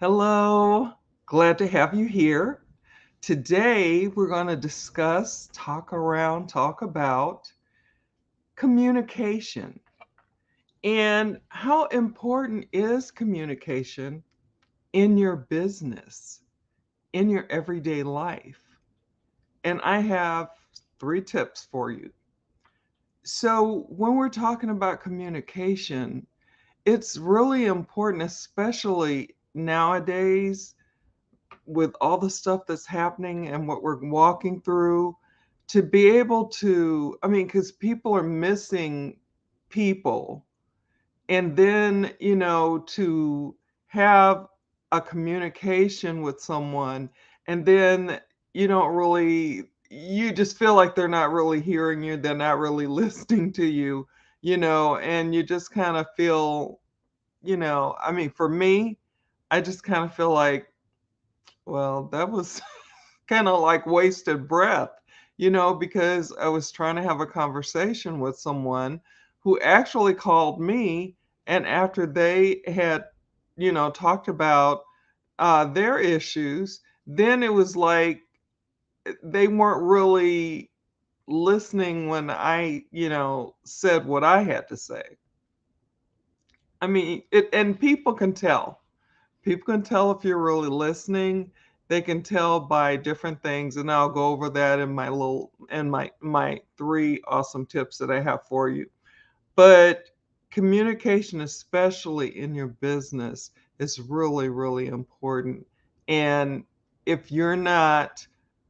Hello, glad to have you here. Today, we're going to discuss, talk about communication and how important is communication in your business, in your everyday life. And I have three tips for you. So, when we're talking about communication, it's really important, especially nowadays with all the stuff that's happening and what we're walking through, to be able to, I mean, because people are missing people. And then, to have a communication with someone, and then you just feel like they're not really hearing you, they're not really listening to you, and you just kind of feel, I mean, for me, I just kind of feel like, well, that was kinda like wasted breath, because I was trying to have a conversation with someone who actually called me, and after they had, talked about, their issues, then it was like, they weren't really listening when I, said what I had to say. I mean, and people can tell. People can tell if you're really listening. They can tell by different things, and I'll go over that in my three awesome tips that I have for you. But communication, especially in your business, is really, really important. And if you're not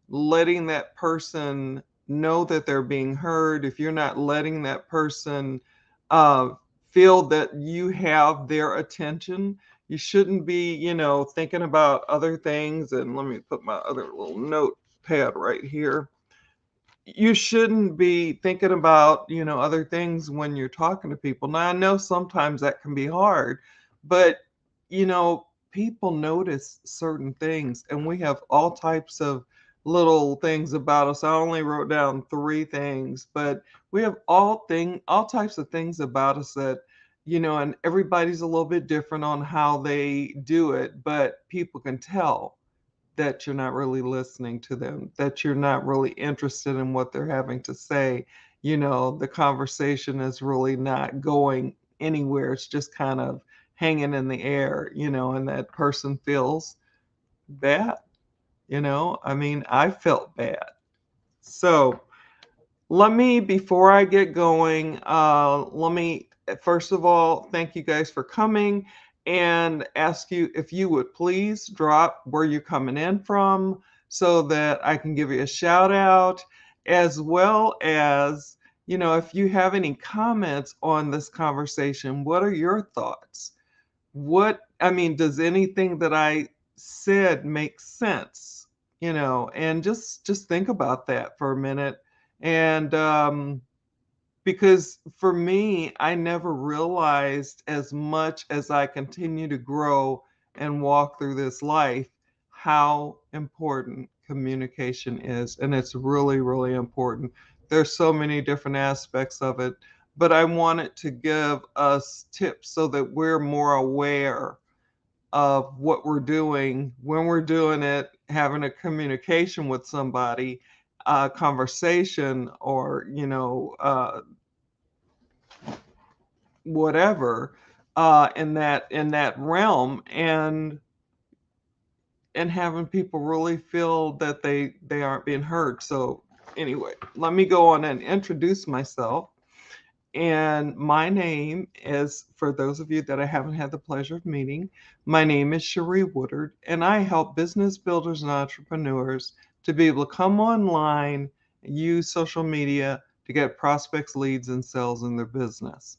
letting that person know that they're being heard, if you're not letting that person uh, feel that you have their attention, you shouldn't be, thinking about other things. And let me put my other little notepad right here. You shouldn't be thinking about, other things when you're talking to people. Now, I know sometimes that can be hard, but, people notice certain things, and we have all types of little things about us. I only wrote down three things, but we have all types of things about us that, and everybody's a little bit different on how they do it, but people can tell that you're not really listening to them, that you're not really interested in what they're having to say. The conversation is really not going anywhere. It's just kind of hanging in the air, and that person feels bad. I mean, I felt bad. So before I get going, let me first of all thank you guys for coming and ask you if you would please drop where you're coming in from so that I can give you a shout out, as well as, if you have any comments on this conversation. What are your thoughts? I mean, does anything that I said make sense? And just think about that for a minute. And because for me, I never realized, as much as I continue to grow and walk through this life, how important communication is. And it's really, really important. There's so many different aspects of it, but I wanted to give us tips so that we're more aware of what we're doing when we're doing it, having a communication with somebody, a conversation, or whatever, in that realm, and having people really feel that they aren't being heard. So anyway, let me go on and introduce myself. And my name is, for those of you that I haven't had the pleasure of meeting, my name is Cherie Woodard, and I help business builders and entrepreneurs to be able to come online, use social media to get prospects, leads, and sales in their business.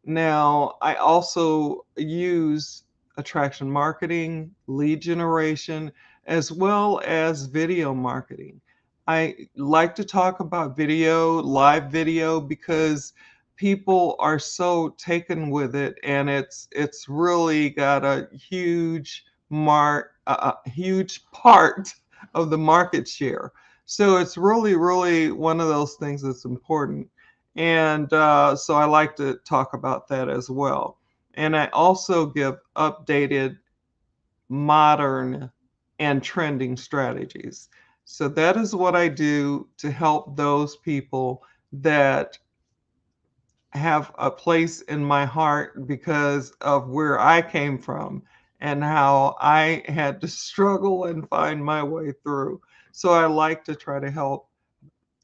Now, I also use attraction marketing, lead generation, as well as video marketing. I like to talk about video, live video, because people are so taken with it, and it's really got a huge part of the market share. So it's really, really one of those things that's important. And so I like to talk about that as well. And I also give updated modern and trending strategies. So that is what I do to help those people that have a place in my heart because of where I came from and how I had to struggle and find my way through. So I like to try to help,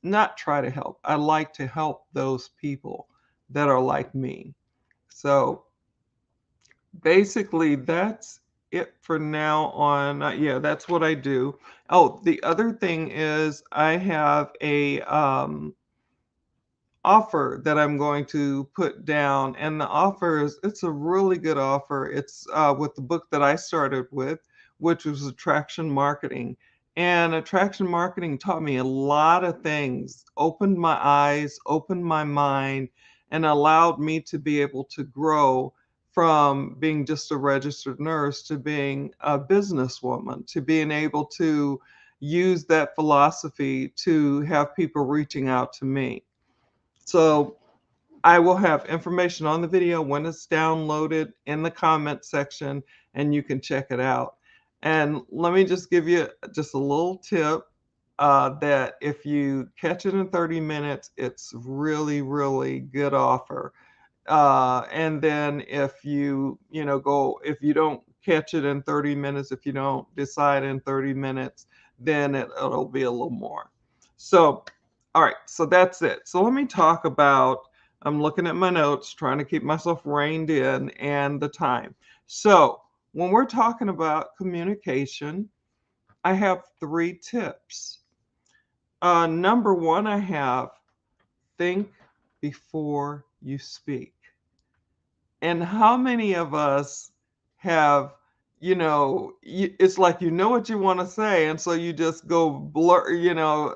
not try to help, I like to help those people that are like me. So basically, that's it for now on. Yeah, that's what I do. Oh, the other thing is I have a offer that I'm going to put down, and the offer is it's a really good offer. It's with the book that I started with, which was attraction marketing. And attraction marketing taught me a lot of things, opened my eyes, opened my mind, and allowed me to be able to grow from being just a registered nurse to being a businesswoman, to being able to use that philosophy to have people reaching out to me. So I will have information on the video when it's downloaded in the comment section, and you can check it out. And let me just give you just a little tip that if you catch it in 30 minutes, it's really, really good offer. And then if if you don't catch it in 30 minutes, if you don't decide in 30 minutes, then it'll be a little more. So, all right, so that's it. So let me talk about, I'm looking at my notes, trying to keep myself reined in and the time. So when we're talking about communication, I have 3 tips. Number one, I have think before you speak. And how many of us have, it's like you know what you want to say, and so you just go blur,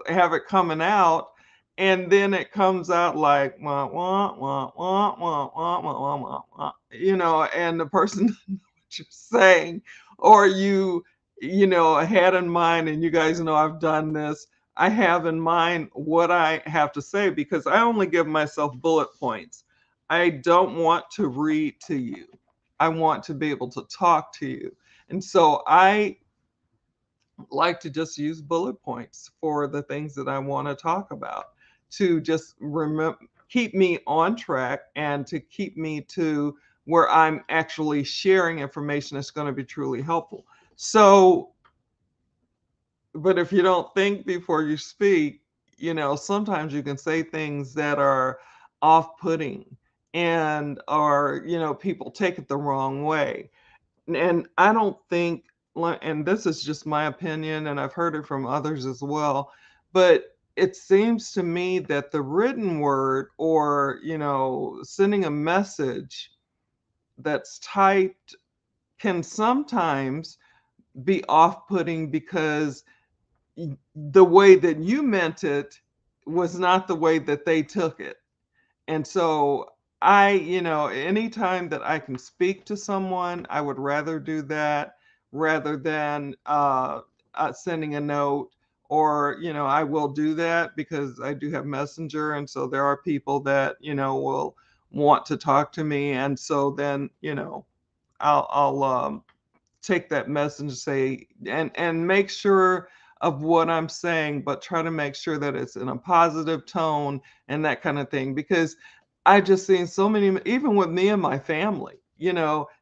have it coming out, and then it comes out like wah wah wah wah wah wah wah wah wah, and the person doesn't know what you're saying, or you had in mind, and you guys know I've done this. I have in mind what I have to say because I only give myself bullet points. I don't want to read to you. I want to be able to talk to you. And so I like to just use bullet points for the things that I want to talk about to just remember, keep me on track and to keep me to where I'm actually sharing information that's going to be truly helpful. So, but if you don't think before you speak, sometimes you can say things that are off-putting and are, people take it the wrong way. And I don't think, and this is just my opinion, and I've heard it from others as well, but it seems to me that the written word or, sending a message that's typed can sometimes be off-putting because the way that you meant it was not the way that they took it. And so anytime that I can speak to someone, I would rather do that rather than sending a note. Or, I will do that because I do have Messenger. And so there are people that, will want to talk to me. And so then, I'll take that message, say, and make sure of what I'm saying, but try to make sure that it's in a positive tone and that kind of thing. Because I just seen so many, even with me and my family, it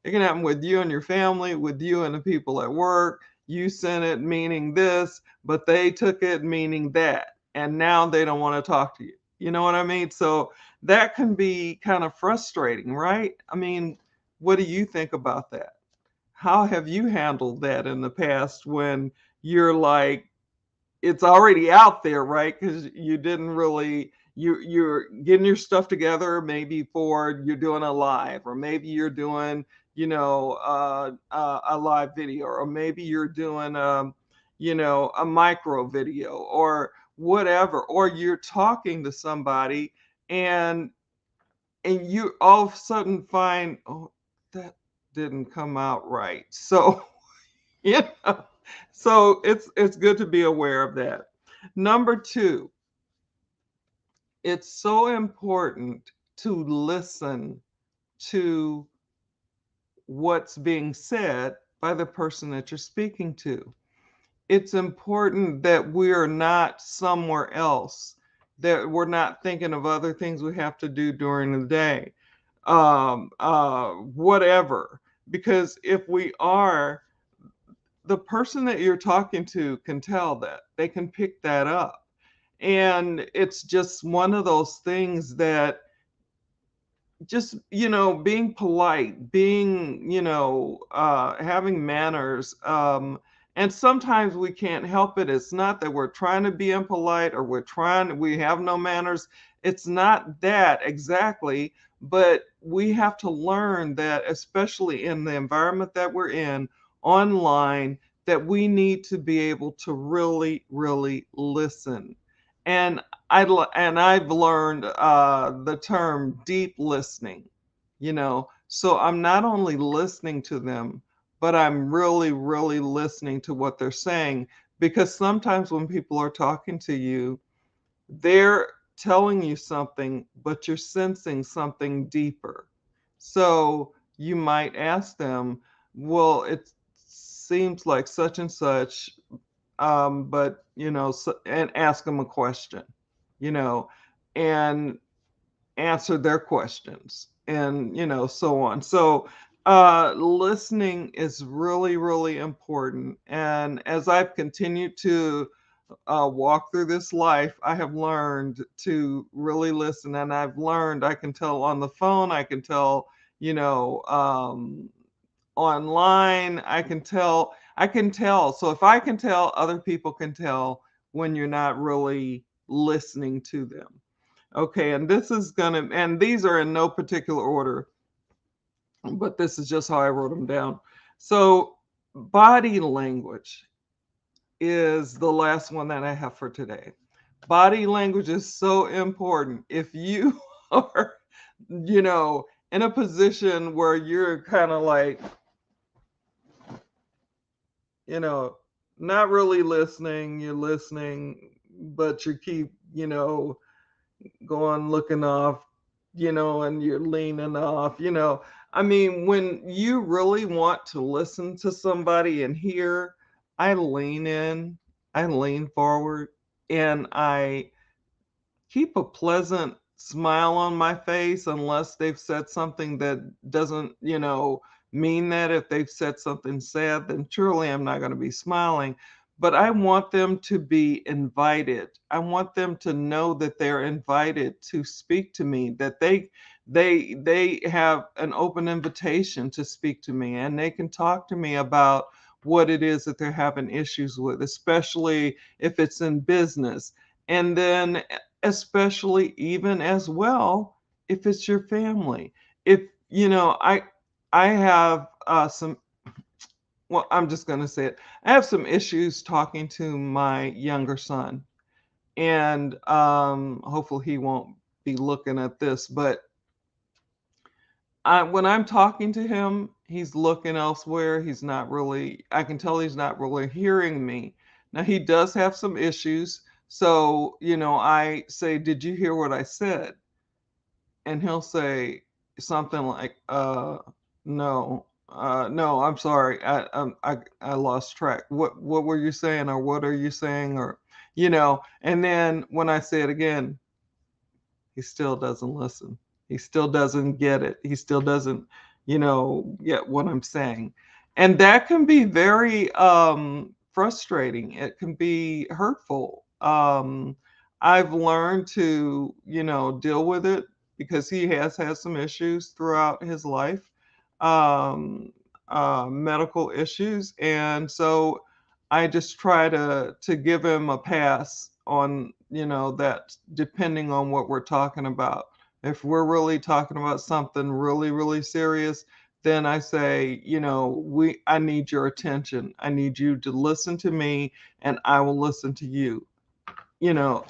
can happen with you and your family, with you and the people at work. You sent it meaning this, but they took it meaning that. And now they don't want to talk to you. You know what I mean? So that can be kind of frustrating, right? I mean, what do you think about that? How have you handled that in the past when you're like, it's already out there, right? Because you didn't really, you're getting your stuff together, maybe for you're doing a live, or maybe you're doing, a live video, or maybe you're doing, a micro video, or whatever, or you're talking to somebody, and you all of a sudden find, oh, that didn't come out right. So, yeah, so it's good to be aware of that. Number two, it's so important to listen to what's being said by the person that you're speaking to. It's important that we're not somewhere else, that we're not thinking of other things we have to do during the day, whatever. Because if we are, the person that you're talking to can tell that. They can pick that up. And it's just one of those things that just, being polite, being, having manners. And sometimes we can't help it. It's not that we're trying to be impolite or we have no manners. It's not that exactly, but we have to learn that, especially in the environment that we're in online, that we need to be able to really, really listen. And I've learned the term deep listening, so I'm not only listening to them, but I'm really, really listening to what they're saying. Because sometimes when people are talking to you, they're telling you something, but you're sensing something deeper. So you might ask them, well, it seems like such and such, but and ask them a question, you know, and answer their questions, and so on. So listening is really, really important. And as I've continued to walk through this life, I have learned to really listen. And I've learned I can tell on the phone, I can tell, you know, online, I can tell. So if I can tell, other people can tell when you're not really listening to them. Okay, and these are in no particular order, but this is just how I wrote them down. So body language is the last one that I have for today. Body language is so important. If you are, in a position where you're kind of like, you know, not really listening, you're listening, but you keep, going looking off, and you're leaning off, I mean, when you really want to listen to somebody and hear, I lean in, I lean forward, and I keep a pleasant smile on my face unless they've said something that doesn't, mean that. If they've said something sad, then truly I'm not going to be smiling. But I want them to be invited. I want them to know that they're invited to speak to me, that they have an open invitation to speak to me, and they can talk to me about what it is that they're having issues with, especially if it's in business. And then especially even as well if it's your family. If I have some, well, I'm just going to say it. I have some issues talking to my younger son, and hopefully he won't be looking at this, but when I'm talking to him, he's looking elsewhere. He's not really, I can tell he's not really hearing me. Now, he does have some issues. So, I say, "Did you hear what I said?" And he'll say something like, no, no, I'm sorry. I lost track. What were you saying? Or what are you saying? Or, and then when I say it again, he still doesn't listen. He still doesn't get it. He still doesn't, get what I'm saying. And that can be very frustrating. It can be hurtful. I've learned to, deal with it because he has had some issues throughout his life, um, medical issues. And so I just try to give him a pass on, that, depending on what we're talking about. If we're really talking about something really, really serious, then I say, I need your attention. I need you to listen to me, and I will listen to you.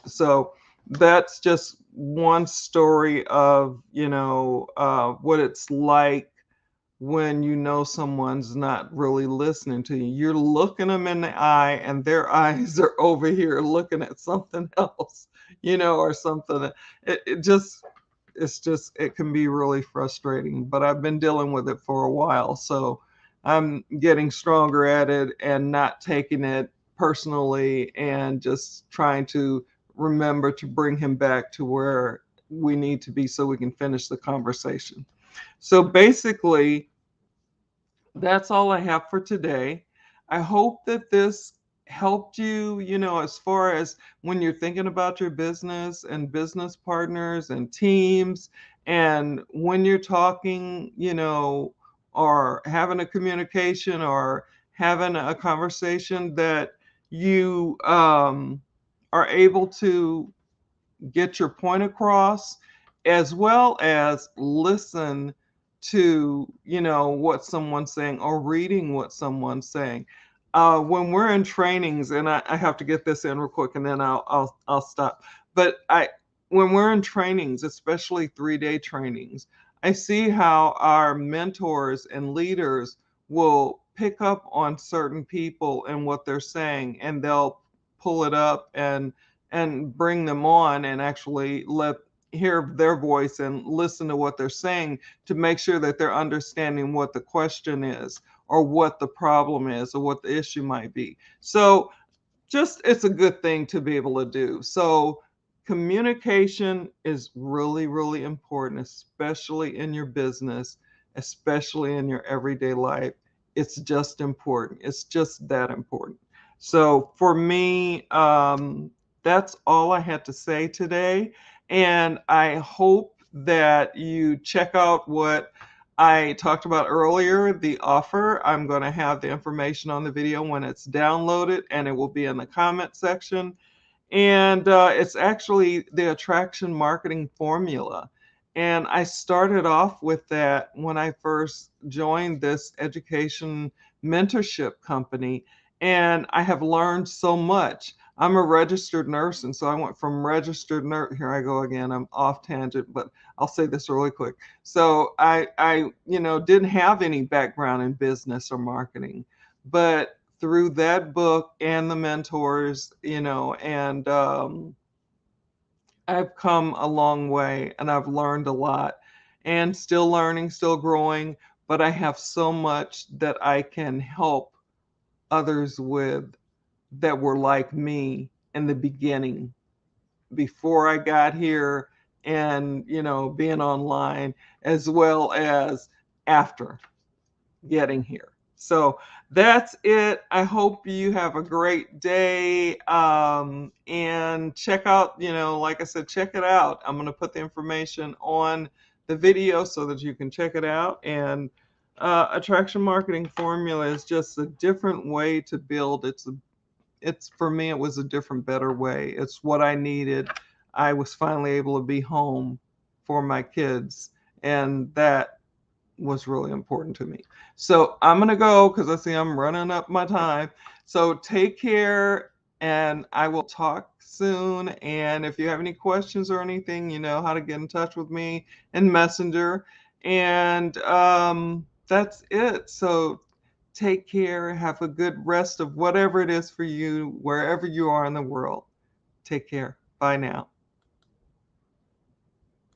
So that's just one story of, what it's like when someone's not really listening to you. You're looking them in the eye, and their eyes are over here looking at something else, or something. It just, it can be really frustrating, but I've been dealing with it for a while. So I'm getting stronger at it and not taking it personally and just trying to remember to bring him back to where we need to be so we can finish the conversation. So basically, that's all I have for today. I hope that this helped you, as far as when you're thinking about your business and business partners and teams, and when you're talking, or having a communication or having a conversation, that you are able to get your point across, as well as listen to what someone's saying or reading what someone's saying. When we're in trainings, and I have to get this in real quick, and then I'll stop. But I when we're in trainings, especially 3-day trainings, I see how our mentors and leaders will pick up on certain people and what they're saying, and they'll pull it up and bring them on and actually hear their voice and listen to what they're saying to make sure that they're understanding what the question is or what the problem is or what the issue might be. So just it's a good thing to be able to do. So communication is really, really important, especially in your business, especially in your everyday life. It's just important. It's just that important. So for me, that's all I had to say today. And I hope that you check out what I talked about earlier, the offer. I'm going to have the information on the video when it's downloaded, and it will be in the comment section. And it's actually the attraction marketing formula. And I started off with that when I first joined this education mentorship company. And I have learned so much. I'm a registered nurse. And so I went from registered nurse. Here I go again. I'm off tangent, but I'll say this really quick. So I didn't have any background in business or marketing, but through that book and the mentors, and I've come a long way and I've learned a lot and still learning, still growing, but I have so much that I can help others with that were like me in the beginning before I got here, and, being online, as well as after getting here. So that's it. I hope you have a great day. And check out, like I said, check it out. I'm going to put the information on the video so that you can check it out. And attraction marketing formula is just a different way to build. It's for me, it was a different, better way. It's what I needed. I was finally able to be home for my kids, and that was really important to me. So I'm going to go because I see I'm running up my time. So take care, and I will talk soon. And if you have any questions or anything, you know how to get in touch with me in Messenger. And that's it. So take care. Have a good rest of whatever it is for you, wherever you are in the world. Take care. Bye now.